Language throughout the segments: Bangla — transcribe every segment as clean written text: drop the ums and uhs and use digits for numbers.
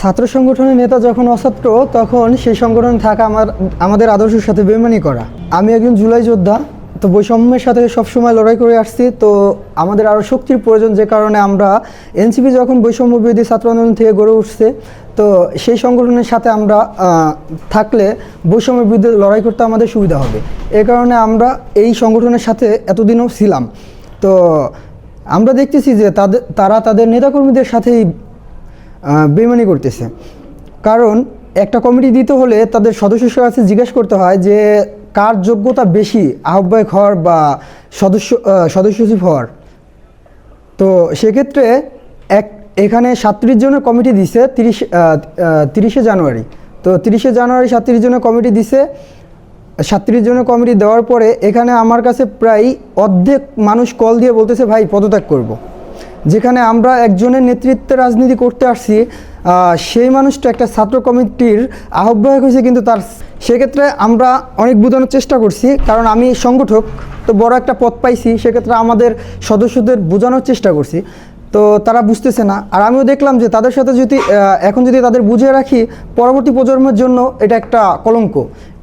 ছাত্র সংগঠনের নেতা যখন অছাত্র তখন সেই সংগঠনে থাকা আমাদের আদর্শের সাথে বেইমানি করা। আমি একজন জুলাই যোদ্ধা, তো বৈষম্যের সাথে সবসময় লড়াই করে আসছি। তো আমাদের আরও শক্তির প্রয়োজন, যে কারণে আমরা এনসিপি যখন বৈষম্য বিরোধী ছাত্র আন্দোলন থেকে গড়ে উঠছে, তো সেই সংগঠনের সাথে আমরা থাকলে বৈষম্যের বিরুদ্ধে লড়াই করতে আমাদের সুবিধা হবে। এই কারণে আমরা এই সংগঠনের সাথে এতদিনও ছিলাম। তো আমরা দেখতেছি যে তারা তাদের নেতাকর্মীদের সাথেই বেইমানি করতেছে। কারণ একটা কমিটি দিতে হলে তাদের সদস্যের কাছে জিজ্ঞেস করতে হয় যে কার যোগ্যতা বেশি আহ্বায়ক হওয়ার বা সদস্য সচিব হওয়ার। তো সেক্ষেত্রে এখানে 37 জনের কমিটি দিছে 30শে জানুয়ারি। তো 30শে জানুয়ারি 37 জনের কমিটি দিছে। 37 জনের কমিটি দেওয়ার পরে এখানে আমার কাছে প্রায় অর্ধেক মানুষ কল দিয়ে বলতেছে ভাই পদত্যাগ করব। যেখানে আমরা একজনের নেতৃত্বে রাজনীতি করতে আসছি, সেই মানুষটা একটা ছাত্র কমিটির আহ্বায়ক হয়েছে, কিন্তু সেক্ষেত্রে আমরা অনেক বোঝানোর চেষ্টা করছি। কারণ আমি সংগঠক, তো বড় একটা পদ পাইছি, সেক্ষেত্রে আমাদের সদস্যদের বোঝানোর চেষ্টা করছি। তো তারা বুঝতেছে না। আর আমিও দেখলাম যে তাদের সাথে এখন যদি তাদের বুঝিয়ে রাখি, পরবর্তী প্রজন্মের জন্য এটা একটা কলঙ্ক।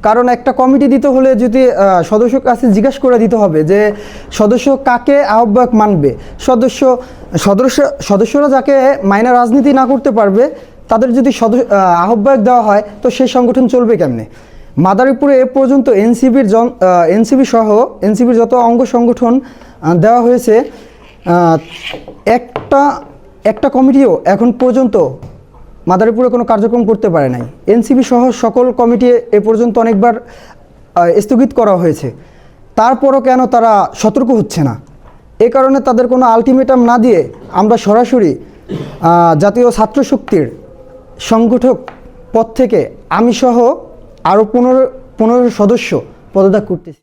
কারণ একটা কমিটি দিতে হলে যদি সদস্যর কাছে জিজ্ঞাসা করে দিতে হবে যে সদস্য কাকে আহ্বায়ক মানবে, সদস্যরা যাকে মাইনা রাজনীতি না করতে পারবে তাদের যদি আহ্বায়ক দেওয়া হয়, তো সেই সংগঠন চলবে কেমনে? মাদারীপুরে এ পর্যন্ত এনসিপির যত অঙ্গ সংগঠন দেওয়া হয়েছে, একটা কমিটিও এখন পর্যন্ত মাদারীপুরে কোনো কার্যক্রম করতে পারে নাই। এনসিপি সহ সকল কমিটি এ পর্যন্ত অনেকবার স্থগিত করা হয়েছে। তারপরও কেন তারা সতর্ক হচ্ছে না? এ কারণে তাদের কোনো আলটিমেটাম না দিয়ে আমরা সরাসরি জাতীয় ছাত্র শক্তির সংগঠক পদ থেকে আমি সহ আরও 15 সদস্য পদত্যাগ করতেছি।